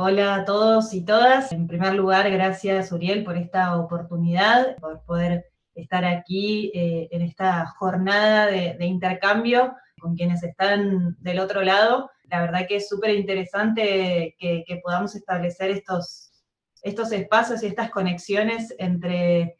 Hola a todos y todas. En primer lugar, gracias Uriel por esta oportunidad, por poder estar aquí en esta jornada de intercambio con quienes están del otro lado. La verdad que es súper interesante que podamos establecer estos espacios y estas conexiones entre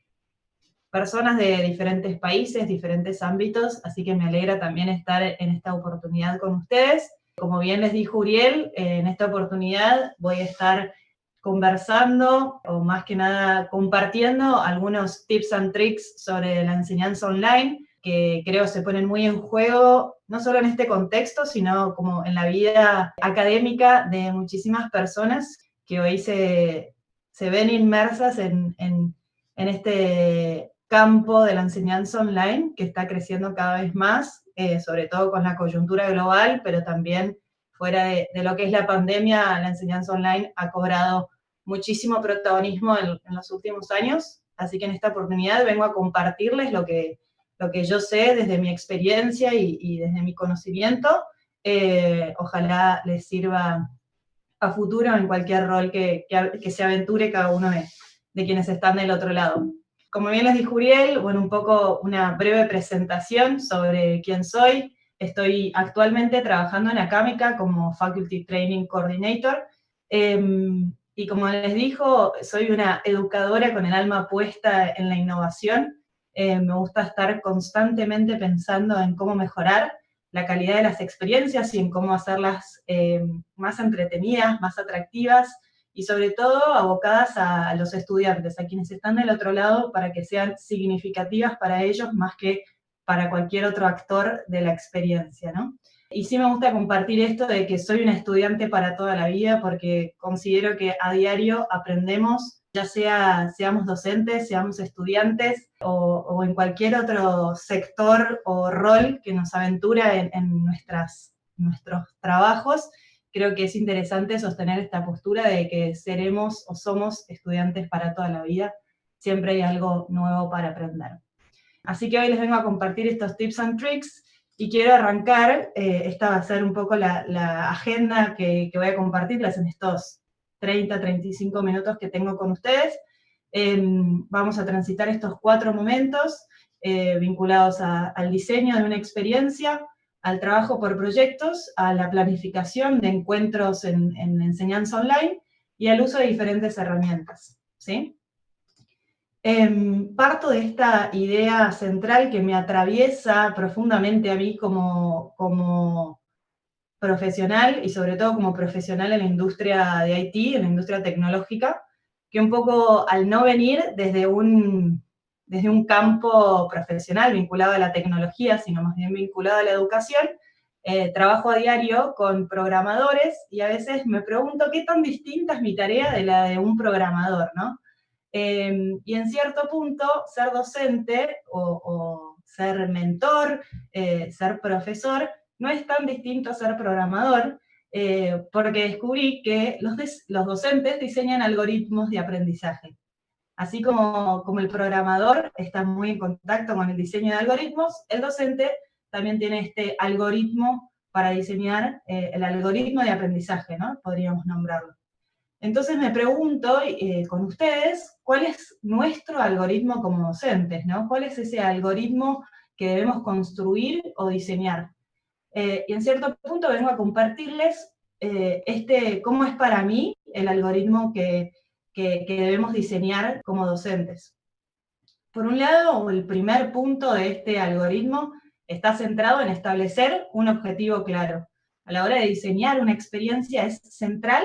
personas de diferentes países, diferentes ámbitos, así que me alegra también estar en esta oportunidad con ustedes. Como bien les dijo Uriel, en esta oportunidad voy a estar conversando, o más que nada compartiendo algunos tips and tricks sobre la enseñanza online, que creo se ponen muy en juego, no solo en este contexto, sino como en la vida académica de muchísimas personas que hoy se ven inmersas en este campo de la enseñanza online que está creciendo cada vez más, sobre todo con la coyuntura global, pero también fuera de lo que es la pandemia, la enseñanza online ha cobrado muchísimo protagonismo en los últimos años, así que en esta oportunidad vengo a compartirles lo que yo sé desde mi experiencia y desde mi conocimiento. Ojalá les sirva a futuro en cualquier rol que se aventure cada uno de quienes están del otro lado. Como bien les dijo Uriel, bueno, un poco una breve presentación sobre quién soy. Estoy actualmente trabajando en Acámica como Faculty Training Coordinator. Y como les dijo, soy una educadora con el alma puesta en la innovación. Me gusta estar constantemente pensando en cómo mejorar la calidad de las experiencias y en cómo hacerlas más entretenidas, más atractivas y sobre todo abocadas a los estudiantes, a quienes están del otro lado, para que sean significativas para ellos más que para cualquier otro actor de la experiencia, ¿no? Y sí me gusta compartir esto de que soy una estudiante para toda la vida, porque considero que a diario aprendemos, ya sea seamos docentes, seamos estudiantes o en cualquier otro sector o rol que nos aventura en nuestros trabajos. Creo que es interesante sostener esta postura de que seremos o somos estudiantes para toda la vida. Siempre hay algo nuevo para aprender. Así que hoy les vengo a compartir estos tips and tricks y quiero arrancar, esta va a ser un poco la agenda que voy a compartirles en estos 35 minutos que tengo con ustedes. Vamos a transitar estos 4 momentos vinculados al diseño de una experiencia, al trabajo por proyectos, a la planificación de encuentros en enseñanza online y al uso de diferentes herramientas, ¿sí? Parto de esta idea central que me atraviesa profundamente a mí como profesional y sobre todo como profesional en la industria de IT, en la industria tecnológica, que un poco al no venir desde un campo profesional vinculado a la tecnología, sino más bien vinculado a la educación, trabajo a diario con programadores y a veces me pregunto qué tan distinta es mi tarea de la de un programador, ¿no? Y en cierto punto, ser docente o ser mentor, ser profesor, no es tan distinto a ser programador, porque descubrí que los docentes diseñan algoritmos de aprendizaje. Así como el programador está muy en contacto con el diseño de algoritmos, el docente también tiene este algoritmo para diseñar el algoritmo de aprendizaje, ¿no? Podríamos nombrarlo. Entonces me pregunto con ustedes, ¿cuál es nuestro algoritmo como docentes, ¿no? ¿Cuál es ese algoritmo que debemos construir o diseñar? Y en cierto punto vengo a compartirles cómo es para mí el algoritmo que debemos diseñar como docentes. Por un lado, el primer punto de este algoritmo está centrado en establecer un objetivo claro. A la hora de diseñar una experiencia es central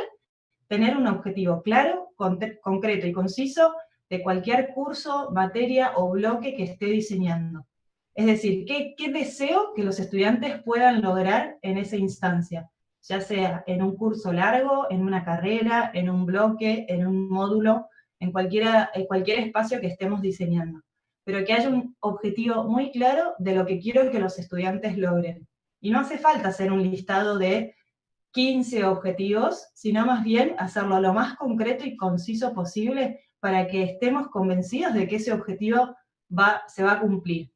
tener un objetivo claro, concreto y conciso de cualquier curso, materia o bloque que esté diseñando. Es decir, ¿qué deseo que los estudiantes puedan lograr en esa instancia? Ya sea en un curso largo, en una carrera, en un bloque, en un módulo, en cualquier espacio que estemos diseñando. Pero que haya un objetivo muy claro de lo que quiero que los estudiantes logren. Y no hace falta hacer un listado de 15 objetivos, sino más bien hacerlo lo más concreto y conciso posible para que estemos convencidos de que ese objetivo se va a cumplir.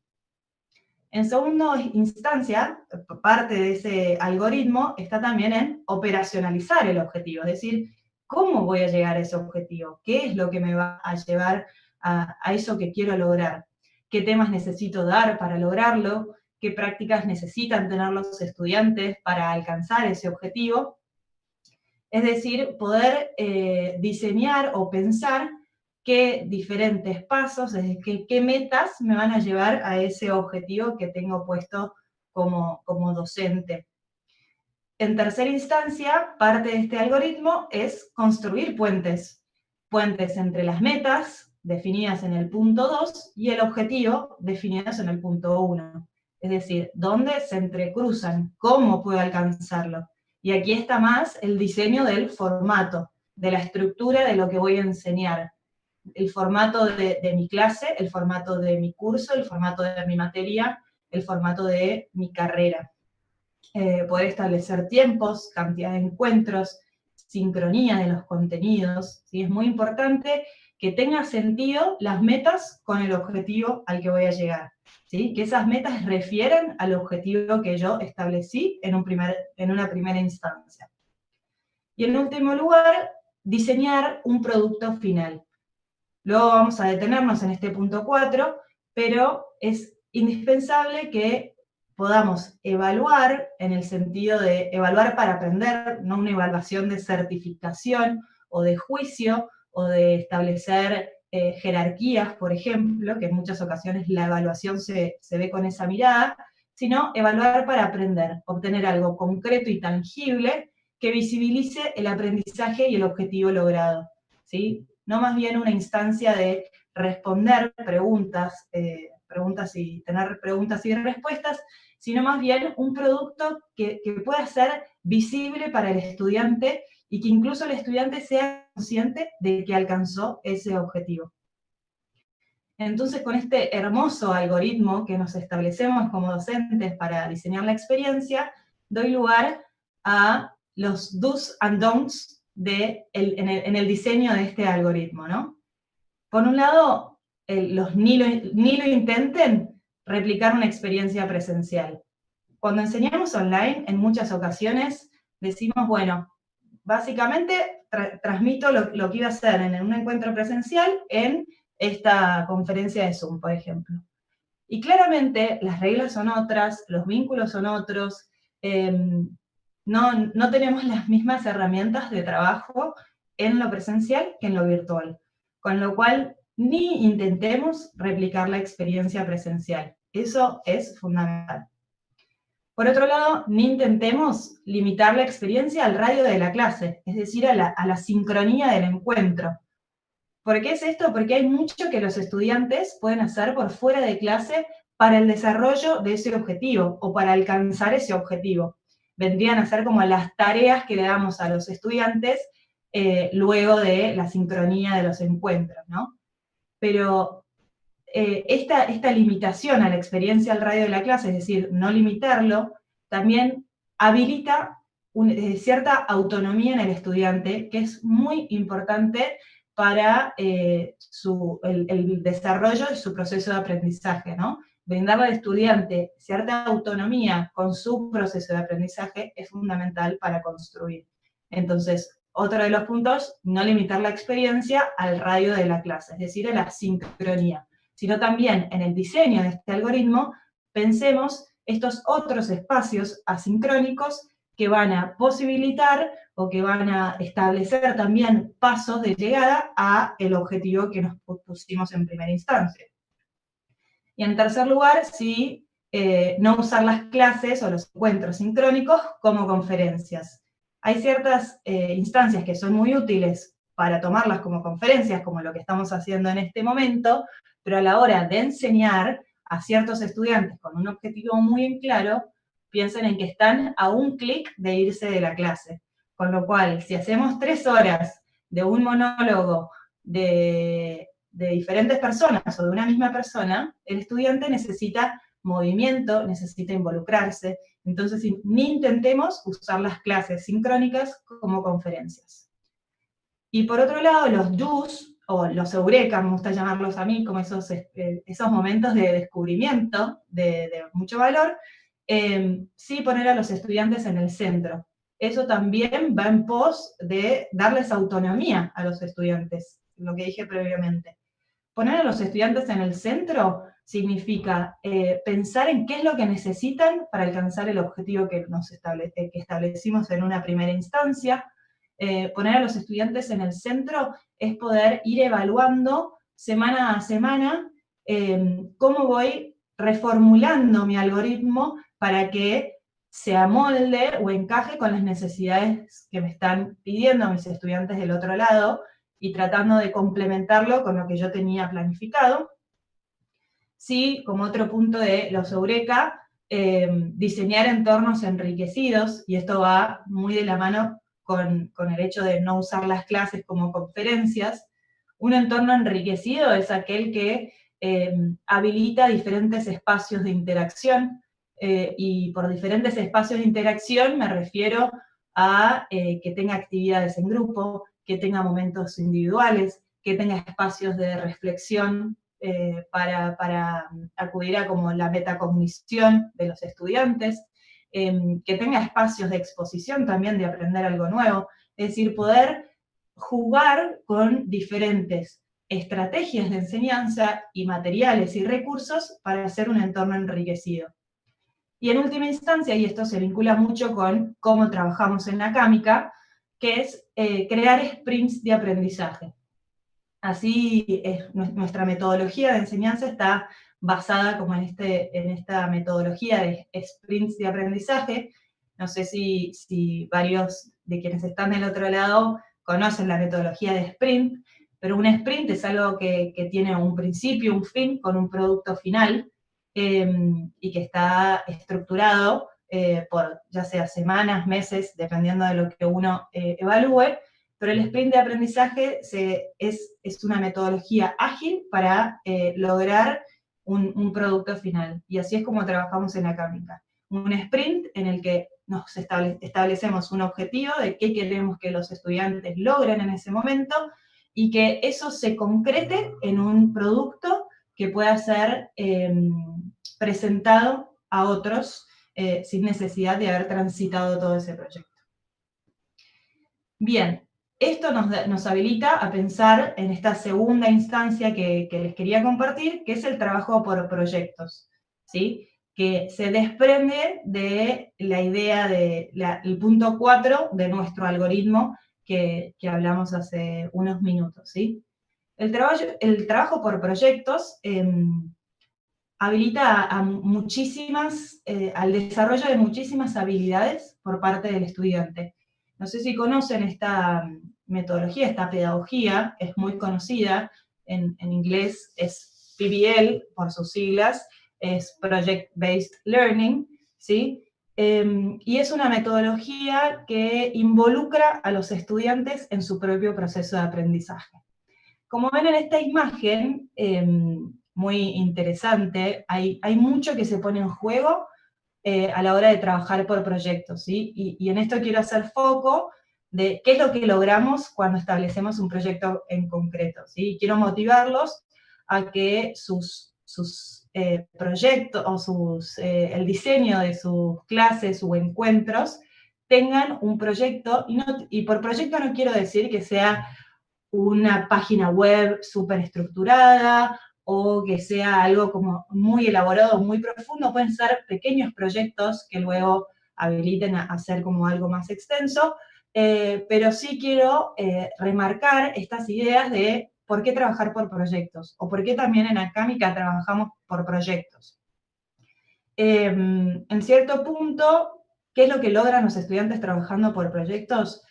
En segunda instancia, parte de ese algoritmo está también en operacionalizar el objetivo, es decir, ¿cómo voy a llegar a ese objetivo? ¿Qué es lo que me va a llevar a eso que quiero lograr? ¿Qué temas necesito dar para lograrlo? ¿Qué prácticas necesitan tener los estudiantes para alcanzar ese objetivo? Es decir, poder diseñar o pensar qué diferentes pasos, es decir, qué metas me van a llevar a ese objetivo que tengo puesto como docente. En tercera instancia, parte de este algoritmo es construir puentes. Puentes entre las metas, definidas en el punto 2, y el objetivo, definidos en el punto 1. Es decir, dónde se entrecruzan, cómo puedo alcanzarlo. Y aquí está más el diseño del formato, de la estructura de lo que voy a enseñar. El formato de mi clase, el formato de mi curso, el formato de mi materia, el formato de mi carrera. Poder establecer tiempos, cantidad de encuentros, sincronía de los contenidos. ¿Sí? Es muy importante que tenga sentido las metas con el objetivo al que voy a llegar. ¿Sí? Que esas metas refieren al objetivo que yo establecí en una primera instancia. Y en último lugar, diseñar un producto final. Luego vamos a detenernos en este punto 4, pero es indispensable que podamos evaluar en el sentido de evaluar para aprender, no una evaluación de certificación o de juicio o de establecer jerarquías, por ejemplo, que en muchas ocasiones la evaluación se ve con esa mirada, sino evaluar para aprender, obtener algo concreto y tangible que visibilice el aprendizaje y el objetivo logrado. ¿Sí? No más bien una instancia de responder preguntas, tener preguntas y respuestas, sino más bien un producto que pueda ser visible para el estudiante y que incluso el estudiante sea consciente de que alcanzó ese objetivo. Entonces, con este hermoso algoritmo que nos establecemos como docentes para diseñar la experiencia, doy lugar a los do's and don'ts en el diseño de este algoritmo, ¿no? Por un lado, los ni lo intenten replicar una experiencia presencial. Cuando enseñamos online, en muchas ocasiones decimos, bueno, básicamente transmito lo que iba a hacer en un encuentro presencial en esta conferencia de Zoom, por ejemplo. Y claramente las reglas son otras, los vínculos son otros, no tenemos las mismas herramientas de trabajo en lo presencial que en lo virtual. Con lo cual, ni intentemos replicar la experiencia presencial. Eso es fundamental. Por otro lado, ni intentemos limitar la experiencia al radio de la clase, es decir, a la sincronía del encuentro. ¿Por qué es esto? Porque hay mucho que los estudiantes pueden hacer por fuera de clase para el desarrollo de ese objetivo o para alcanzar ese objetivo. Vendrían a ser como las tareas que le damos a los estudiantes luego de la sincronía de los encuentros, ¿no? Pero esta limitación a la experiencia al radio de la clase, es decir, no limitarlo, también habilita cierta autonomía en el estudiante, que es muy importante para el desarrollo de su proceso de aprendizaje, ¿no? Brindarle al estudiante cierta autonomía con su proceso de aprendizaje es fundamental para construir. Entonces, otro de los puntos, no limitar la experiencia al radio de la clase, es decir, a la sincronía, sino también en el diseño de este algoritmo, pensemos estos otros espacios asincrónicos que van a posibilitar o que van a establecer también pasos de llegada a el objetivo que nos pusimos en primera instancia. Y en tercer lugar, sí, no usar las clases o los encuentros sincrónicos como conferencias. Hay ciertas instancias que son muy útiles para tomarlas como conferencias, como lo que estamos haciendo en este momento, pero a la hora de enseñar a ciertos estudiantes con un objetivo muy en claro, piensen en que están a un clic de irse de la clase. Con lo cual, si hacemos 3 horas de un monólogo de diferentes personas o de una misma persona, el estudiante necesita movimiento, necesita involucrarse. Entonces, ni intentemos usar las clases sincrónicas como conferencias. Y por otro lado, los do's, o los eureka, me gusta llamarlos a mí, como esos momentos de descubrimiento de mucho valor, sí poner a los estudiantes en el centro. eso también va en pos de darles autonomía a los estudiantes, lo que dije previamente. Poner a los estudiantes en el centro significa pensar en qué es lo que necesitan para alcanzar el objetivo que establecimos en una primera instancia. Poner a los estudiantes en el centro es poder ir evaluando semana a semana cómo voy reformulando mi algoritmo para que se amolde o encaje con las necesidades que me están pidiendo mis estudiantes del otro lado, y tratando de complementarlo con lo que yo tenía planificado. Sí, como otro punto de los Eureka, diseñar entornos enriquecidos, y esto va muy de la mano con el hecho de no usar las clases como conferencias. Un entorno enriquecido es aquel que habilita diferentes espacios de interacción, y por diferentes espacios de interacción me refiero a que tenga actividades en grupo, que tenga momentos individuales, que tenga espacios de reflexión para acudir a como la metacognición de los estudiantes, que tenga espacios de exposición también, de aprender algo nuevo, es decir, poder jugar con diferentes estrategias de enseñanza y materiales y recursos para hacer un entorno enriquecido. Y en última instancia, y esto se vincula mucho con cómo trabajamos en la Acámica, que es crear sprints de aprendizaje. Así es, nuestra metodología de enseñanza está basada como en esta metodología de sprints de aprendizaje. No sé si varios de quienes están del otro lado conocen la metodología de sprint, pero un sprint es algo que tiene un principio, un fin, con un producto final, y que está estructurado por ya sea semanas, meses, dependiendo de lo que uno evalúe, pero el sprint de aprendizaje es una metodología ágil para lograr un producto final. Y así es como trabajamos en Acámica. Un sprint en el que nos establecemos un objetivo de qué queremos que los estudiantes logren en ese momento, y que eso se concrete en un producto que pueda ser presentado a otros sin necesidad de haber transitado todo ese proyecto. Bien, esto nos habilita a pensar en esta segunda instancia que les quería compartir, que es el trabajo por proyectos, ¿sí? Que se desprende de la idea del punto 4 de nuestro algoritmo que hablamos hace unos minutos, ¿sí? El trabajo por proyectos habilita al desarrollo de muchísimas habilidades por parte del estudiante. No sé si conocen esta metodología, esta pedagogía, es muy conocida, en inglés es PBL por sus siglas, es Project Based Learning, ¿sí? Y es una metodología que involucra a los estudiantes en su propio proceso de aprendizaje. Como ven en esta imagen, muy interesante, hay mucho que se pone en juego a la hora de trabajar por proyectos, ¿sí? Y en esto quiero hacer foco de qué es lo que logramos cuando establecemos un proyecto en concreto, ¿sí? Quiero motivarlos a que sus proyectos o el diseño de sus clases o encuentros tengan un proyecto, y por proyecto no quiero decir que sea una página web súper estructurada o que sea algo como muy elaborado, muy profundo. Pueden ser pequeños proyectos que luego habiliten a hacer como algo más extenso, pero sí quiero remarcar estas ideas de por qué trabajar por proyectos, o por qué también en Acámica trabajamos por proyectos. En cierto punto, ¿qué es lo que logran los estudiantes trabajando por proyectos?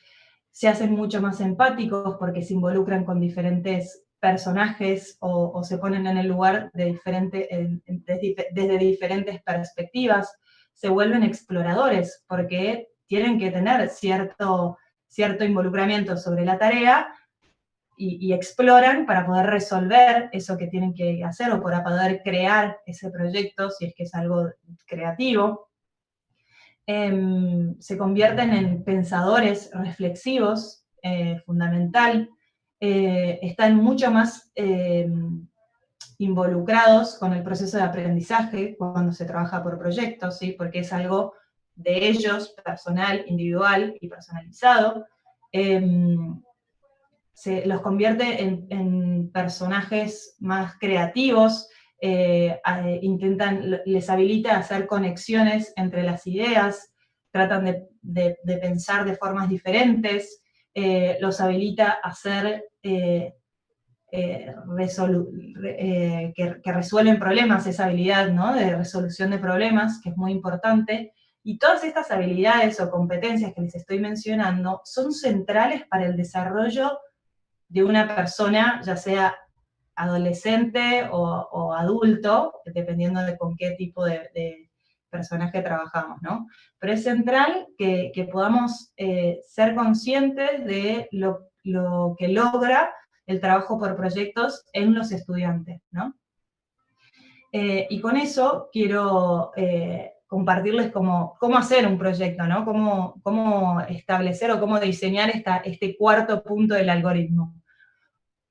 Se hacen mucho más empáticos porque se involucran con diferentes personajes o se ponen en el lugar desde diferentes perspectivas, se vuelven exploradores porque tienen que tener cierto involucramiento sobre la tarea y exploran para poder resolver eso que tienen que hacer o para poder crear ese proyecto si es que es algo creativo. Se convierten en pensadores reflexivos, fundamental, están mucho más involucrados con el proceso de aprendizaje cuando se trabaja por proyectos, ¿sí? Porque es algo de ellos, personal, individual y personalizado. Los convierte en personajes más creativos, les habilita a hacer conexiones entre las ideas, tratan de pensar de formas diferentes, los habilita a hacer que resuelven problemas, esa habilidad, ¿no?, de resolución de problemas, que es muy importante. Y todas estas habilidades o competencias que les estoy mencionando son centrales para el desarrollo de una persona, ya sea adolescente o adulto, dependiendo de con qué tipo de personaje trabajamos, ¿no? Pero es central que podamos ser conscientes de lo que logra el trabajo por proyectos en los estudiantes, ¿no? Y con eso quiero compartirles cómo hacer un proyecto, ¿no? Cómo establecer o cómo diseñar este cuarto punto del algoritmo.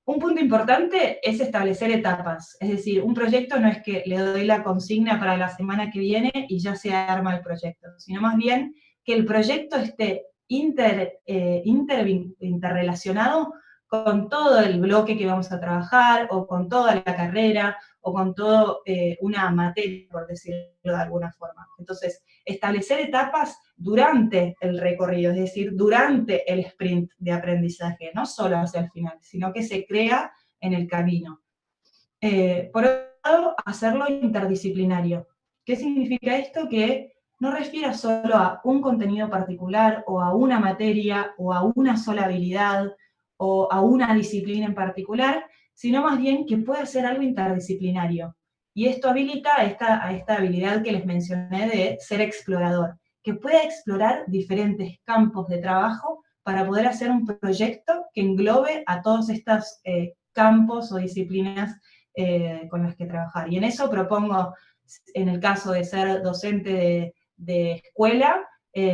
Un punto importante es establecer etapas, es decir, un proyecto no es que le doy la consigna para la semana que viene y ya se arma el proyecto, sino más bien que el proyecto esté interrelacionado con todo el bloque que vamos a trabajar, o con toda la carrera, o con toda una materia, por decirlo de alguna forma. Entonces, establecer etapas durante el recorrido, es decir, durante el sprint de aprendizaje, no solo hacia el final, sino que se crea en el camino. Por otro lado, hacerlo interdisciplinario. ¿Qué significa esto? Que no refiera solo a un contenido particular, o a una materia, o a una sola habilidad, o a una disciplina en particular, sino más bien que pueda ser algo interdisciplinario. Y esto habilita a esta habilidad que les mencioné de ser explorador, que pueda explorar diferentes campos de trabajo para poder hacer un proyecto que englobe a todos estos campos o disciplinas con las que trabajar. Y en eso propongo, en el caso de ser docente de escuela,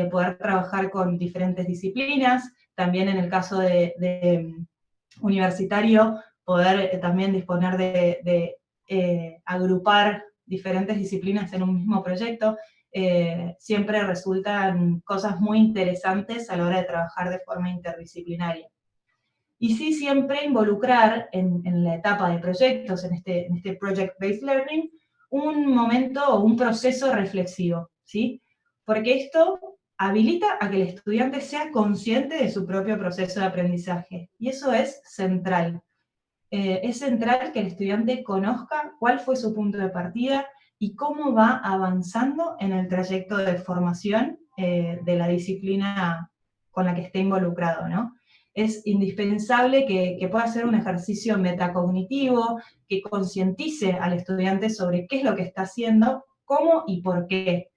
poder trabajar con diferentes disciplinas, también en el caso de universitario, poder también disponer de agrupar diferentes disciplinas en un mismo proyecto. Siempre resultan cosas muy interesantes a la hora de trabajar de forma interdisciplinaria. Y sí, siempre involucrar en la etapa de proyectos, en este Project-Based Learning, un momento o un proceso reflexivo, ¿sí? Porque esto habilita a que el estudiante sea consciente de su propio proceso de aprendizaje, y eso es central. Es central que el estudiante conozca cuál fue su punto de partida y cómo va avanzando en el trayecto de formación de la disciplina con la que esté involucrado, ¿no? Es indispensable que pueda hacer un ejercicio metacognitivo, que concientice al estudiante sobre qué es lo que está haciendo, cómo y por qué.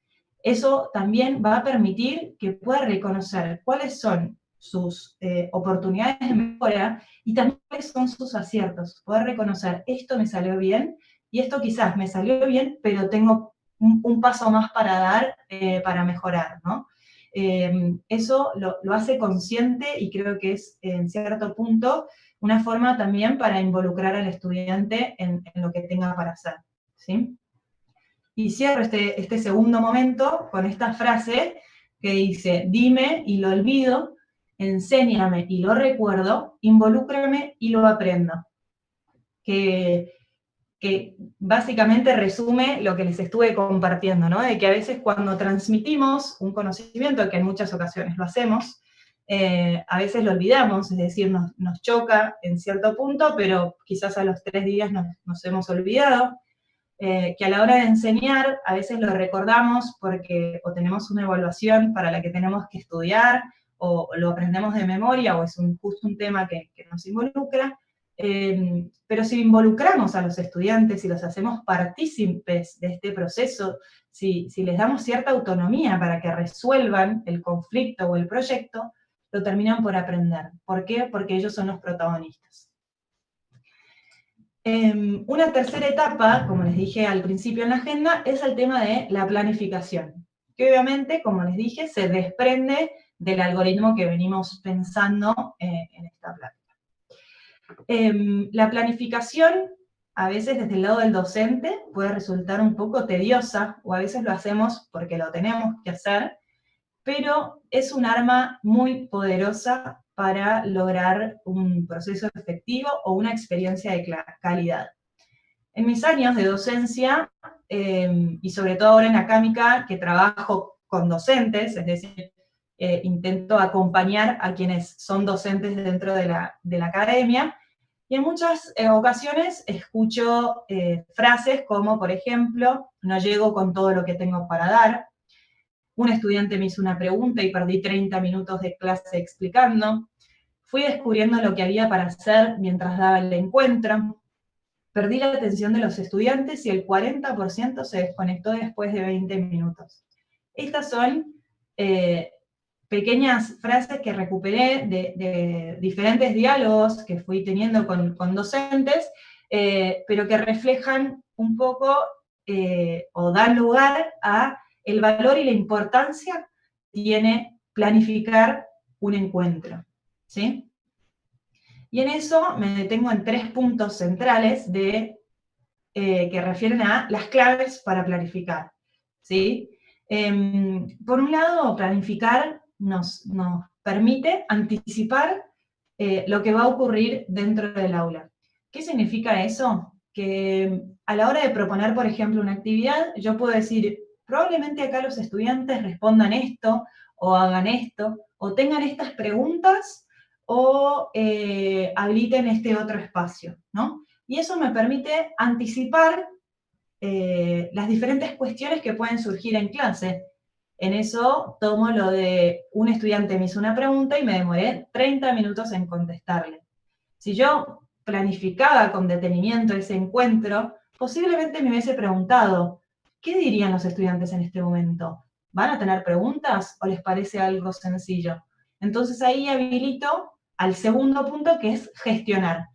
Eso también va a permitir que pueda reconocer cuáles son sus oportunidades de mejora y también cuáles son sus aciertos. Poder reconocer, esto me salió bien y esto quizás me salió bien, pero tengo un paso más para dar para mejorar, ¿no? Eso lo hace consciente, y creo que es, en cierto punto, una forma también para involucrar al estudiante en lo que tenga para hacer, ¿sí? Y cierro este segundo momento con esta frase que dice: dime y lo olvido, enséñame y lo recuerdo, involúcrame y lo aprendo. Que básicamente resume lo que les estuve compartiendo, ¿no? De que a veces cuando transmitimos un conocimiento, que en muchas ocasiones lo hacemos, a veces lo olvidamos, es decir, nos choca en cierto punto, pero quizás a los 3 días nos hemos olvidado. Que a la hora de enseñar a veces lo recordamos porque o tenemos una evaluación para la que tenemos que estudiar, o lo aprendemos de memoria, o es justo un tema que nos involucra. Pero si involucramos a los estudiantes y los hacemos partícipes de este proceso, si les damos cierta autonomía para que resuelvan el conflicto o el proyecto, lo terminan por aprender. ¿Por qué? Porque ellos son los protagonistas. Una tercera etapa, como les dije al principio en la agenda, es el tema de la planificación, que obviamente, como les dije, se desprende del algoritmo que venimos pensando en esta plática. La planificación, a veces desde el lado del docente, puede resultar un poco tediosa, o a veces lo hacemos porque lo tenemos que hacer, pero es un arma muy poderosa para lograr un proceso efectivo o una experiencia de calidad. En mis años de docencia, y sobre todo ahora en Acámica, que trabajo con docentes, es decir, intento acompañar a quienes son docentes dentro de la academia, y en muchas ocasiones escucho frases como, por ejemplo, no llego con todo lo que tengo para dar, un estudiante me hizo una pregunta y perdí 30 minutos de clase explicando, fui descubriendo lo que había para hacer mientras daba el encuentro, perdí la atención de los estudiantes y el 40% se desconectó después de 20 minutos. Estas son pequeñas frases que recuperé de diferentes diálogos que fui teniendo con docentes, pero que reflejan un poco o dan lugar a el valor y la importancia que tiene planificar un encuentro, ¿sí? Y en eso me detengo en 3 puntos centrales que refieren a las claves para planificar, ¿sí? Por un lado, planificar nos permite anticipar lo que va a ocurrir dentro del aula. ¿Qué significa eso? Que a la hora de proponer, por ejemplo, una actividad, yo puedo decir, probablemente acá los estudiantes respondan esto, o hagan esto, o tengan estas preguntas, o habiliten este otro espacio, ¿no? Y eso me permite anticipar las diferentes cuestiones que pueden surgir en clase. En eso tomo lo de un estudiante me hizo una pregunta y me demoré 30 minutos en contestarle. Si yo planificaba con detenimiento ese encuentro, posiblemente me hubiese preguntado, ¿qué dirían los estudiantes en este momento? ¿Van a tener preguntas o les parece algo sencillo? Entonces ahí habilito al segundo punto, que es gestionar.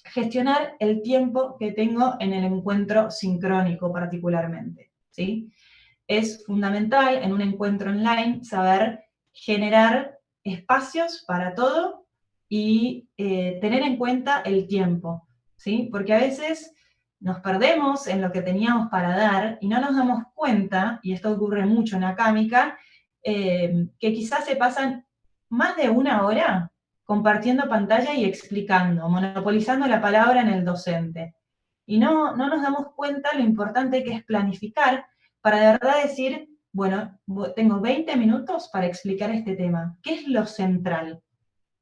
Gestionar el tiempo que tengo en el encuentro sincrónico particularmente, ¿sí? Es fundamental en un encuentro online saber generar espacios para todo y tener en cuenta el tiempo, ¿sí? Porque a veces nos perdemos en lo que teníamos para dar y no nos damos cuenta, y esto ocurre mucho en Acámica, que quizás se pasan más de una hora compartiendo pantalla y explicando, monopolizando la palabra en el docente. Y no nos damos cuenta lo importante que es planificar para de verdad decir, bueno, tengo 20 minutos para explicar este tema. ¿Qué es lo central?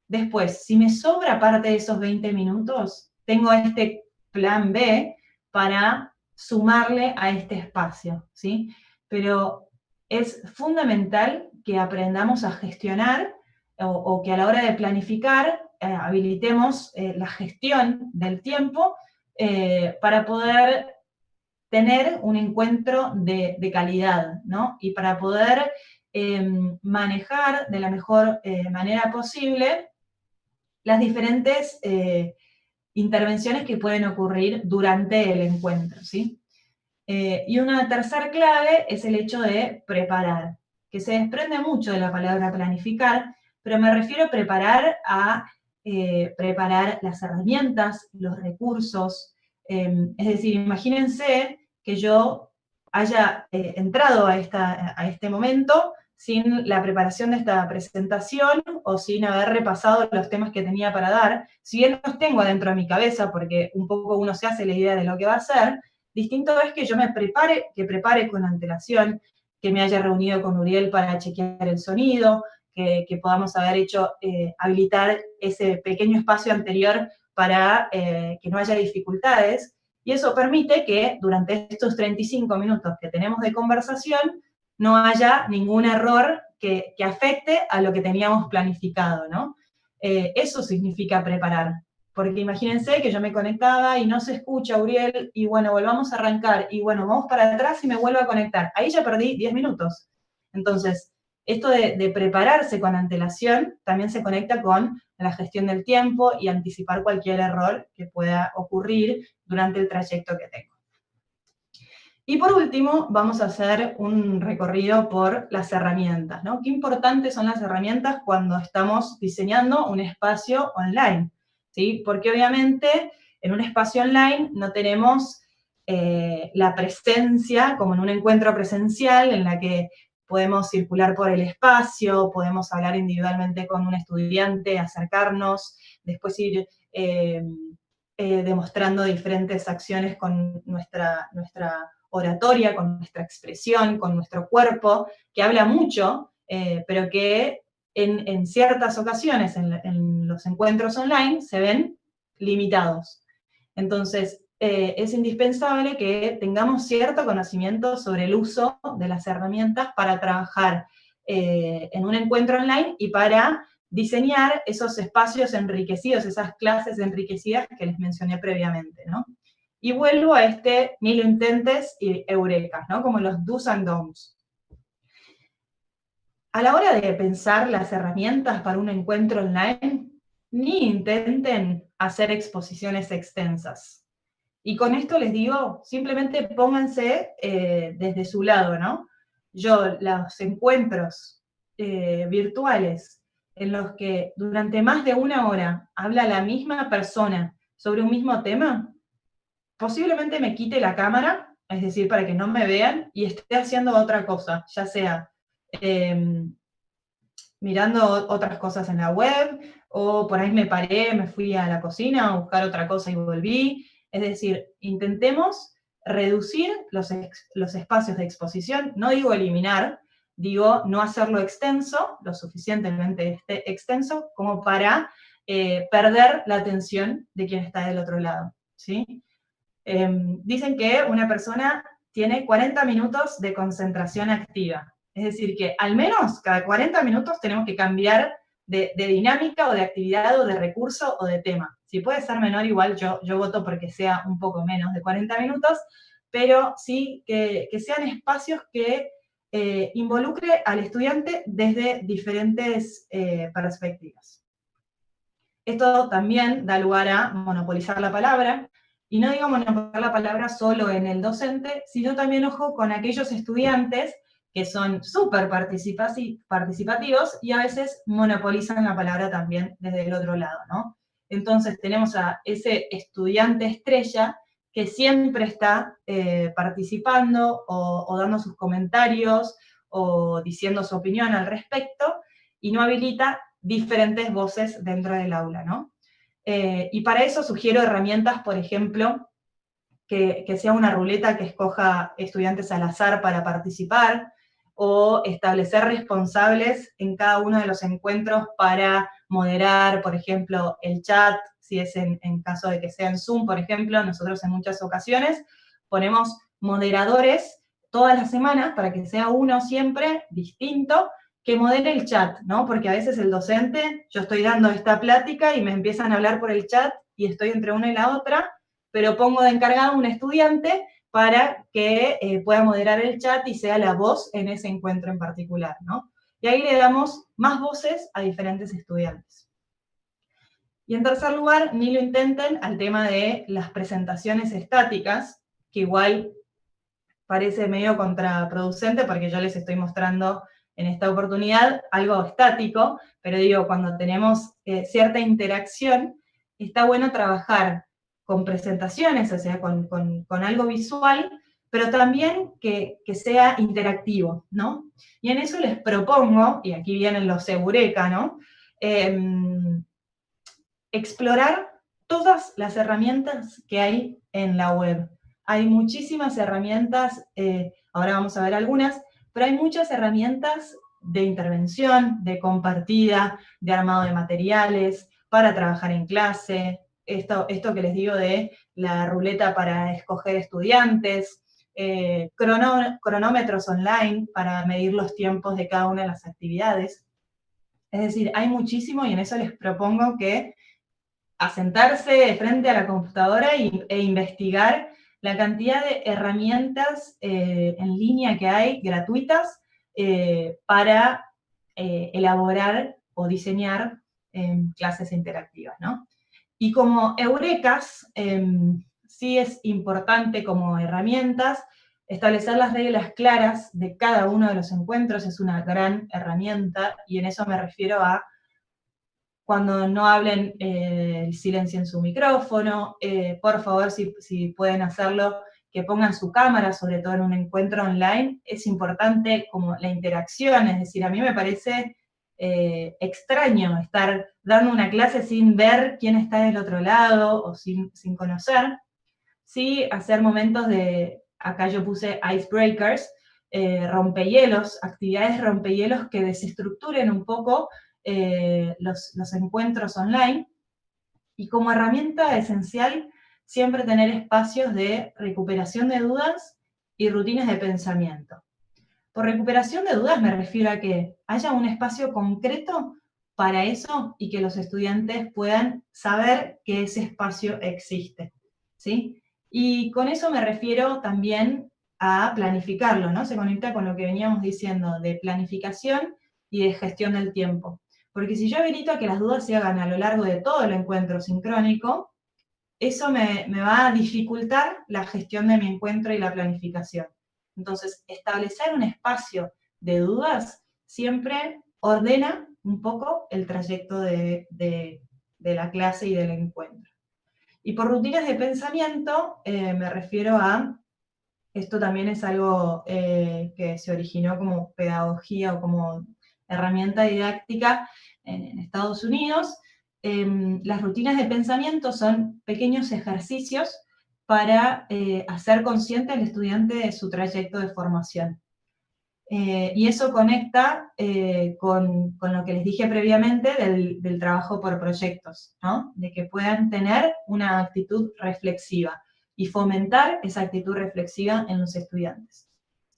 Después, si me sobra parte de esos 20 minutos, tengo este plan B para sumarle a este espacio, ¿sí? Pero es fundamental que aprendamos a gestionar o que a la hora de planificar habilitemos la gestión del tiempo para poder tener un encuentro de calidad, ¿no? Y para poder manejar de la mejor manera posible las diferentes intervenciones que pueden ocurrir durante el encuentro, ¿sí? Y una tercera clave es el hecho de preparar, que se desprende mucho de la palabra planificar, pero me refiero a preparar las herramientas, los recursos. Es decir, imagínense que yo haya entrado a este momento sin la preparación de esta presentación o sin haber repasado los temas que tenía para dar. Si bien los tengo adentro de mi cabeza, porque un poco uno se hace la idea de lo que va a hacer, distinto es que yo me prepare con antelación, que me haya reunido con Uriel para chequear el sonido, que podamos haber hecho, habilitar ese pequeño espacio anterior para que no haya dificultades. Y eso permite que durante estos 35 minutos que tenemos de conversación no haya ningún error que afecte a lo que teníamos planificado, ¿no? Eso significa preparar. Porque imagínense que yo me conectaba y no se escucha, Uriel, y bueno, volvamos a arrancar, y bueno, vamos para atrás y me vuelvo a conectar. Ahí ya perdí 10 minutos. Entonces, esto de prepararse con antelación también se conecta con la gestión del tiempo y anticipar cualquier error que pueda ocurrir durante el trayecto que tengo. Y por último, vamos a hacer un recorrido por las herramientas, ¿no? Qué importantes son las herramientas cuando estamos diseñando un espacio online, ¿sí? Porque obviamente en un espacio online no tenemos la presencia, como en un encuentro presencial, en la que podemos circular por el espacio, podemos hablar individualmente con un estudiante, acercarnos, después ir demostrando diferentes acciones con nuestra oratoria, con nuestra expresión, con nuestro cuerpo, que habla mucho, pero que en ciertas ocasiones, en los encuentros online, se ven limitados. Entonces, es indispensable que tengamos cierto conocimiento sobre el uso de las herramientas para trabajar en un encuentro online y para diseñar esos espacios enriquecidos, esas clases enriquecidas que les mencioné previamente, ¿no? Y vuelvo a ni lo intentes y eurekas, ¿no? Como los do's and don'ts. A la hora de pensar las herramientas para un encuentro online, ni intenten hacer exposiciones extensas. Y con esto les digo, simplemente pónganse desde su lado, ¿no? Los encuentros virtuales en los que durante más de una hora habla la misma persona sobre un mismo tema, posiblemente me quite la cámara, es decir, para que no me vean, y esté haciendo otra cosa, ya sea mirando otras cosas en la web, o por ahí me paré, me fui a la cocina a buscar otra cosa y volví. Es decir, intentemos reducir los espacios de exposición, no digo eliminar, digo no hacerlo extenso, lo suficientemente extenso, como para perder la atención de quien está del otro lado, ¿sí? Dicen que una persona tiene 40 minutos de concentración activa. Es decir, que al menos cada 40 minutos tenemos que cambiar de dinámica o de actividad o de recurso o de tema. Si puede ser menor, igual yo voto porque sea un poco menos de 40 minutos, pero sí que sean espacios que involucre al estudiante desde diferentes perspectivas. Esto también da lugar a monopolizar la palabra, y no digo monopolizar la palabra solo en el docente, sino también, ojo, con aquellos estudiantes que son súper participativos y a veces monopolizan la palabra también desde el otro lado, ¿no? Entonces tenemos a ese estudiante estrella que siempre está participando o dando sus comentarios o diciendo su opinión al respecto, y no habilita diferentes voces dentro del aula, ¿no? Y para eso sugiero herramientas, por ejemplo, que sea una ruleta que escoja estudiantes al azar para participar, o establecer responsables en cada uno de los encuentros para moderar, por ejemplo, el chat, si es en caso de que sea en Zoom, por ejemplo. Nosotros en muchas ocasiones ponemos moderadores todas las semanas para que sea uno siempre distinto que modere el chat, ¿no? Porque a veces el docente, yo estoy dando esta plática y me empiezan a hablar por el chat y estoy entre una y la otra, pero pongo de encargado a un estudiante para que pueda moderar el chat y sea la voz en ese encuentro en particular, ¿no? Y ahí le damos más voces a diferentes estudiantes. Y en tercer lugar, ni lo intenten al tema de las presentaciones estáticas, que igual parece medio contraproducente porque yo les estoy mostrando en esta oportunidad algo estático, pero digo, cuando tenemos cierta interacción, está bueno trabajar con presentaciones, o sea, con algo visual, pero también que sea interactivo, ¿no? Y en eso les propongo, y aquí vienen los eureka, ¿no? Explorar todas las herramientas que hay en la web. Hay muchísimas herramientas, ahora vamos a ver algunas, pero hay muchas herramientas de intervención, de compartida, de armado de materiales, para trabajar en clase, esto que les digo de la ruleta para escoger estudiantes, cronómetros online para medir los tiempos de cada una de las actividades. Es decir, hay muchísimo, y en eso les propongo que a sentarse frente a la computadora e investigar la cantidad de herramientas en línea que hay, gratuitas, para elaborar o diseñar clases interactivas, ¿no? Y como eurekas, sí es importante como herramientas establecer las reglas claras de cada uno de los encuentros, es una gran herramienta, y en eso me refiero a cuando no hablen, silencien su micrófono, por favor, si pueden hacerlo, que pongan su cámara, sobre todo en un encuentro online. Es importante como la interacción, es decir, a mí me parece extraño estar dando una clase sin ver quién está del otro lado o sin conocer. Sí, hacer momentos de, acá yo puse icebreakers, rompehielos, actividades rompehielos que desestructuren un poco los encuentros online. Y como herramienta esencial, siempre tener espacios de recuperación de dudas y rutinas de pensamiento. Por recuperación de dudas me refiero a que haya un espacio concreto para eso y que los estudiantes puedan saber que ese espacio existe, ¿sí? Y con eso me refiero también a planificarlo, ¿no? Se conecta con lo que veníamos diciendo de planificación y de gestión del tiempo. Porque si yo habilito a que las dudas se hagan a lo largo de todo el encuentro sincrónico, eso me va a dificultar la gestión de mi encuentro y la planificación. Entonces, establecer un espacio de dudas siempre ordena un poco el trayecto de la clase y del encuentro. Y por rutinas de pensamiento me refiero a, esto también es algo que se originó como pedagogía o como herramienta didáctica en Estados Unidos. Las rutinas de pensamiento son pequeños ejercicios para hacer consciente al estudiante de su trayecto de formación. Y eso conecta con lo que les dije previamente del trabajo por proyectos, ¿no? De que puedan tener una actitud reflexiva y fomentar esa actitud reflexiva en los estudiantes.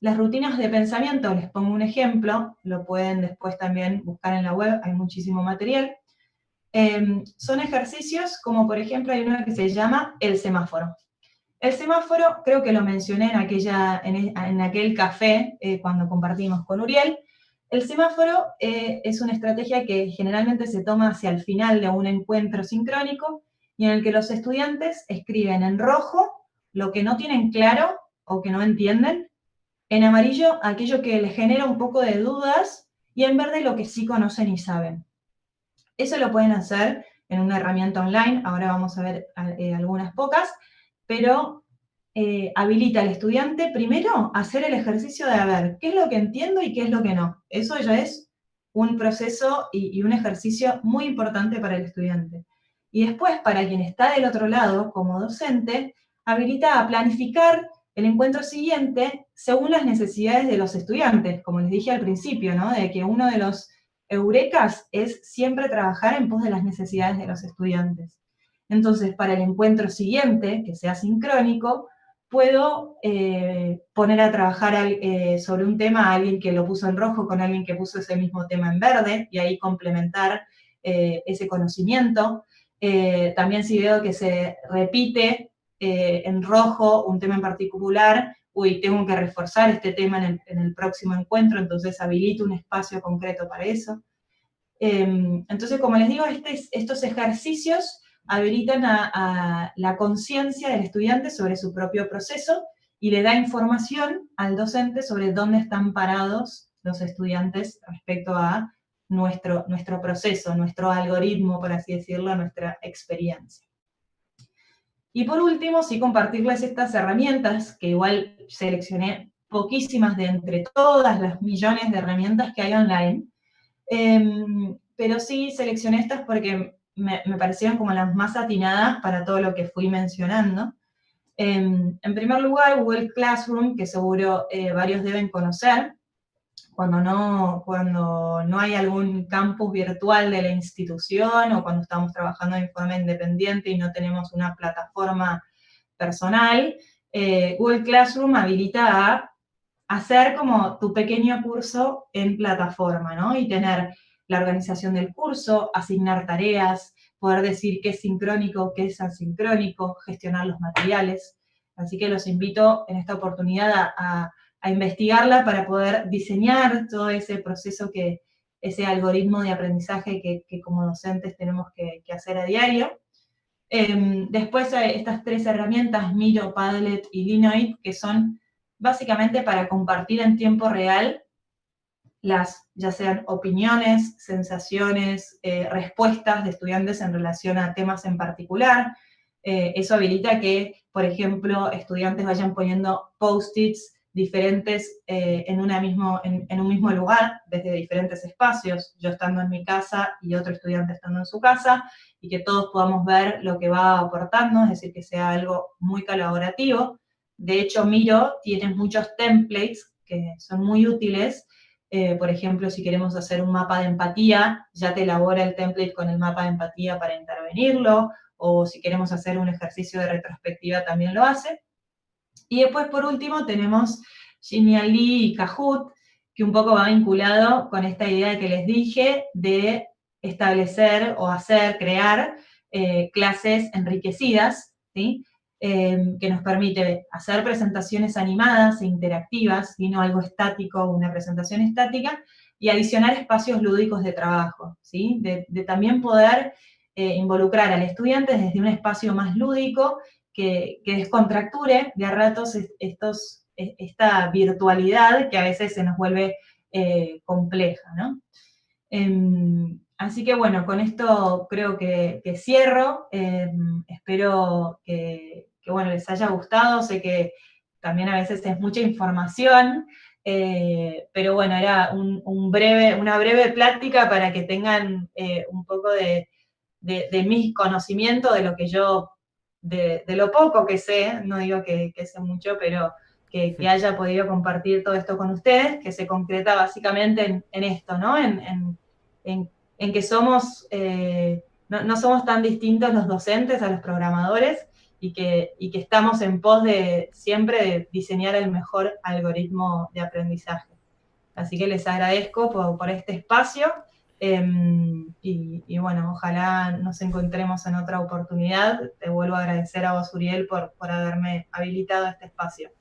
Las rutinas de pensamiento, les pongo un ejemplo, lo pueden después también buscar en la web, hay muchísimo material. Son ejercicios como, por ejemplo, hay uno que se llama el semáforo. El semáforo, creo que lo mencioné en aquel café cuando compartimos con Uriel. El semáforo es una estrategia que generalmente se toma hacia el final de un encuentro sincrónico y en el que los estudiantes escriben en rojo lo que no tienen claro o que no entienden, en amarillo aquello que les genera un poco de dudas y en verde lo que sí conocen y saben. Eso lo pueden hacer en una herramienta online, ahora vamos a ver algunas pocas, pero habilita al estudiante primero a hacer el ejercicio de a ver qué es lo que entiendo y qué es lo que no. Eso ya es un proceso y un ejercicio muy importante para el estudiante. Y después, para quien está del otro lado, como docente, habilita a planificar el encuentro siguiente según las necesidades de los estudiantes, como les dije al principio, ¿no? De que uno de los eurekas es siempre trabajar en pos de las necesidades de los estudiantes. Entonces, para el encuentro siguiente, que sea sincrónico, puedo poner a trabajar sobre un tema a alguien que lo puso en rojo con alguien que puso ese mismo tema en verde, y ahí complementar ese conocimiento. También si veo que se repite en rojo un tema en particular, tengo que reforzar este tema en el próximo encuentro, entonces habilito un espacio concreto para eso. Entonces, como les digo, estos ejercicios habilitan a la conciencia del estudiante sobre su propio proceso y le da información al docente sobre dónde están parados los estudiantes respecto a nuestro proceso, nuestro algoritmo, por así decirlo, nuestra experiencia. Y por último, sí compartirles estas herramientas, que igual seleccioné poquísimas de entre todas las millones de herramientas que hay online, pero sí seleccioné estas porque me parecieron como las más atinadas para todo lo que fui mencionando. En primer lugar, Google Classroom, que seguro varios deben conocer, cuando no hay algún campus virtual de la institución o cuando estamos trabajando de forma independiente y no tenemos una plataforma personal, Google Classroom habilita a hacer como tu pequeño curso en plataforma, ¿no? Y tener la organización del curso, asignar tareas, poder decir qué es sincrónico, qué es asincrónico, gestionar los materiales. Así que los invito en esta oportunidad a investigarla para poder diseñar todo ese proceso, ese algoritmo de aprendizaje que como docentes tenemos que hacer a diario. Después estas tres herramientas, Miro, Padlet y Linoid, que son básicamente para compartir en tiempo real ya sean opiniones, sensaciones, respuestas de estudiantes en relación a temas en particular. Eso habilita que, por ejemplo, estudiantes vayan poniendo post-its diferentes en un mismo lugar, desde diferentes espacios, yo estando en mi casa y otro estudiante estando en su casa, y que todos podamos ver lo que va aportando, es decir, que sea algo muy colaborativo. De hecho, Miro tiene muchos templates que son muy útiles. Por ejemplo, si queremos hacer un mapa de empatía, ya te elabora el template con el mapa de empatía para intervenirlo, o si queremos hacer un ejercicio de retrospectiva también lo hace. Y después, por último, tenemos Genially y Kahoot, que un poco va vinculado con esta idea que les dije de establecer o hacer, crear clases enriquecidas, ¿sí? Que nos permite hacer presentaciones animadas e interactivas, y no algo estático, una presentación estática, y adicionar espacios lúdicos de trabajo, ¿sí? De también poder involucrar al estudiante desde un espacio más lúdico que descontracture de a ratos esta virtualidad que a veces se nos vuelve compleja, ¿no? Así que bueno, con esto creo que cierro. Espero que, bueno, les haya gustado. Sé que también a veces es mucha información, pero bueno, era una breve plática para que tengan un poco de mi conocimiento, de lo que yo, de lo poco que sé, no digo que sé mucho, pero que haya podido compartir todo esto con ustedes, que se concreta básicamente en esto, ¿no? En que somos, no somos tan distintos los docentes a los programadores, y que estamos en pos de siempre de diseñar el mejor algoritmo de aprendizaje. Así que les agradezco por este espacio, y bueno, ojalá nos encontremos en otra oportunidad. Te vuelvo a agradecer a vos, Uriel, por haberme habilitado este espacio.